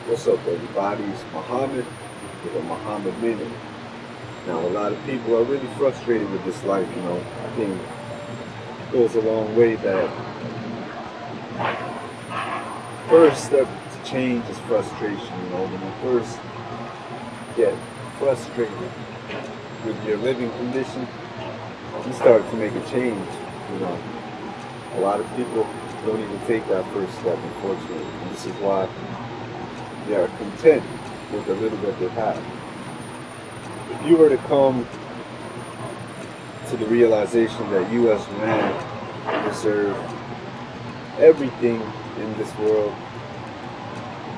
What's up, everybody? It's Muhammad with a Muhammad Minute. Now, a lot of people are really frustrated with this life, I think it goes a long way that first step to change is frustration. When you first get frustrated with your living condition, you start to make a change, you know. A lot of people don't even take that first step, unfortunately. And this is why they are content with the little that they have. If you were to come to the realization that you as a man deserve everything in this world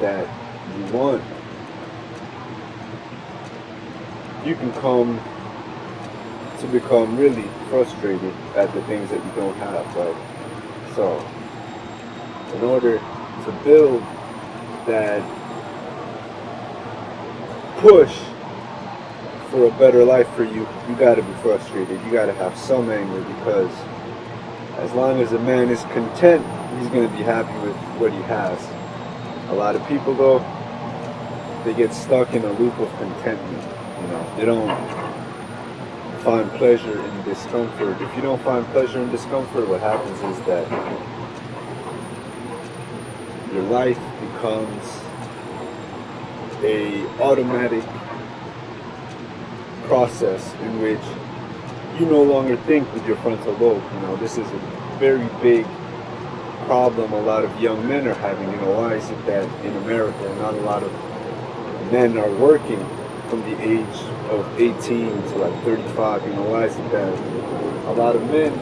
that you want, you can come to become really frustrated at the things that you don't have, right? So, in order to build that push for a better life for you, you gotta be frustrated. You gotta have some anger because as long as a man is content, he's gonna be happy with what he has. A lot of people though, they get stuck in a loop of contentment. They don't find pleasure in discomfort. If you don't find pleasure in discomfort, what happens is that your life becomes a automatic process in which you no longer think with your frontal lobe. This is a very big problem a lot of young men are having. Why is it that in America not a lot of men are working from the age of 18 to like 35? Why is it that a lot of men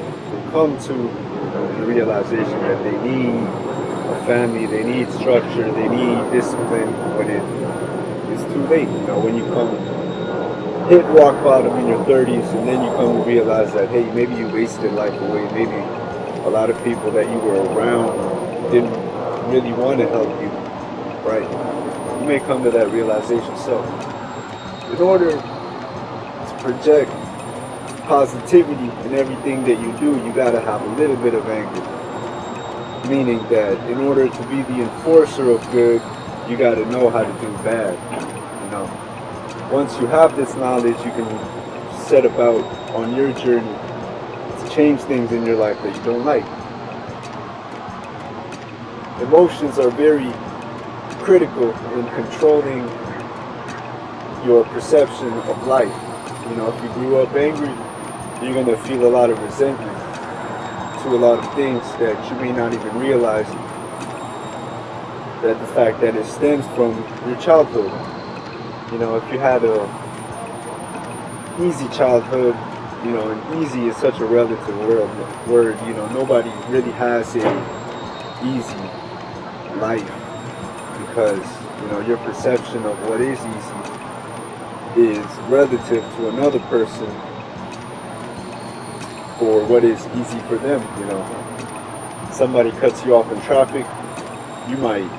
come to the realization that they need a family, they need structure, they need discipline when it is too late? When you come hit rock bottom in your 30s and then you come to realize that, hey, maybe you wasted life away, maybe a lot of people that you were around didn't really want to help you, right? You may come to that realization. So, in order to project positivity in everything that you do, you gotta have a little bit of anger. Meaning that in order to be the enforcer of good, you gotta know how to do bad. Once you have this knowledge, you can set about on your journey to change things in your life that you don't like. Emotions are very critical in controlling your perception of life. If you grew up angry, you're going to feel a lot of resentment to a lot of things that you may not even realize that the fact that it stems from your childhood. If you had a easy childhood, and easy is such a relative word, nobody really has a easy life because, your perception of what is easy is relative to another person for what is easy for them. Somebody cuts you off in traffic, you might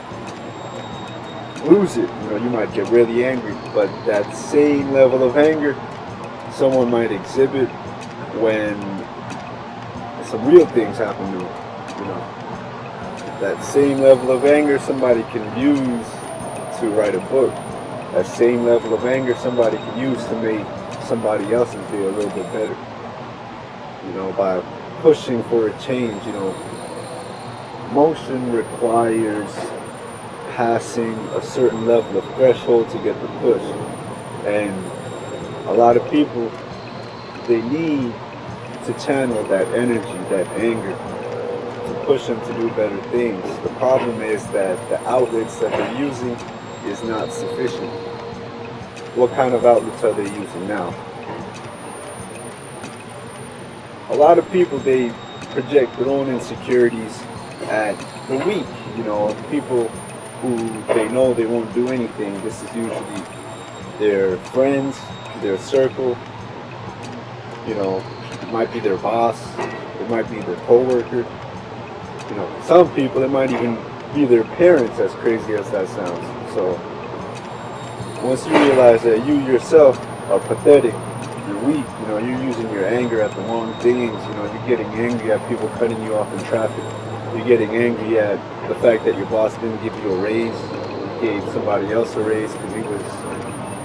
lose it. You might get really angry, but that same level of anger someone might exhibit when some real things happen to them. That same level of anger somebody can use to write a book. That same level of anger somebody can use to make somebody else's day a little bit better. By pushing for a change. Motion requires passing a certain level of threshold to get the push. And a lot of people, they need to channel that energy, that anger, to push them to do better things. The problem is that the outlets that they're using is not sufficient. What kind of outlets are they using now? A lot of people, they project their own insecurities at the weak. People who they know they won't do anything. This is usually their friends, their circle. It might be their boss, it might be their coworker. Some people, it might even be their parents, as crazy as that sounds. So once you realize that you yourself are pathetic, you're weak, you're using your anger at the wrong things, you're getting angry at people cutting you off in traffic. You're getting angry at the fact that your boss didn't give you a raise. gave somebody else a raise because he was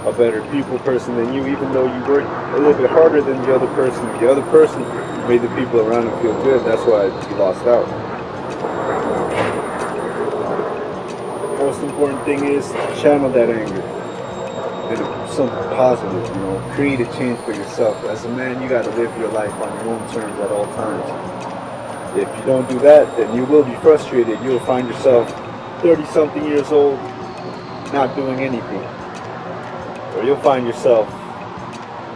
a better people person than you, even though you worked a little bit harder than the other person. The other person made the people around him feel good. That's why he lost out. The most important thing is to channel that anger into something positive, you know, create a change for yourself. As a man, you got to live your life on your own terms at all times. If you don't do that, then you will be frustrated. You'll find yourself 30-something years old not doing anything. Or you'll find yourself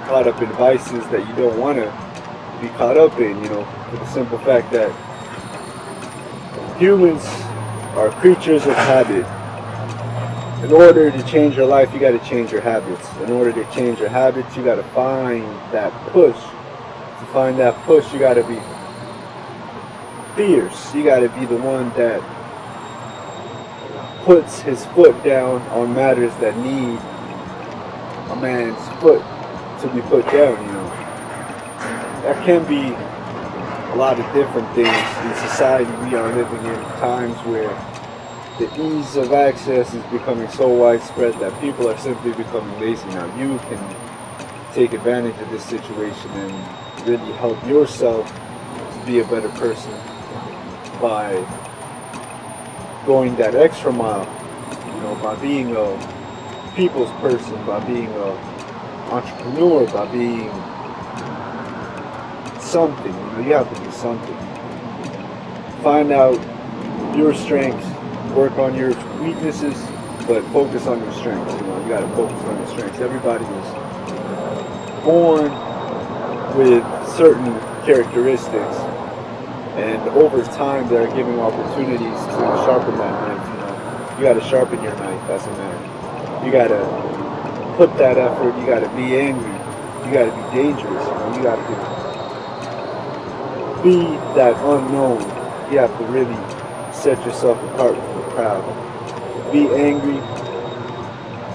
caught up in vices that you don't want to be caught up in, you know, for the simple fact that humans are creatures of habit. In order to change your life, you got to change your habits. In order to change your habits, you got to find that push. To find that push, you got to be fierce. You got to be the one that puts his foot down on matters that need a man's foot to be put down, you know. That can be a lot of different things. In society, we are living in times where the ease of access is becoming so widespread that people are simply becoming lazy now. You can take advantage of this situation and really help yourself to be a better person by going that extra mile, you know, by being a people's person, by being an entrepreneur, by being something. You know, you have to be something. Find out your strengths, work on your weaknesses, but focus on your strengths. You know, you got to focus on your strengths. Everybody is born with certain characteristics, and over time they're giving opportunities to sharpen that knife. You know, you got to sharpen your knife as a man. You got to put that effort. You got to be angry. You got to be dangerous. You know, you got to be that unknown. You have to really set yourself apart from the crowd. Be angry,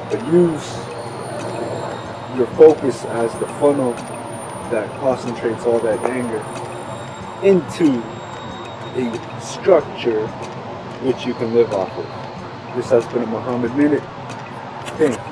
but use your focus as the funnel that concentrates all that anger into a structure which you can live off of. This has been a Muhammad Minute. Thank you.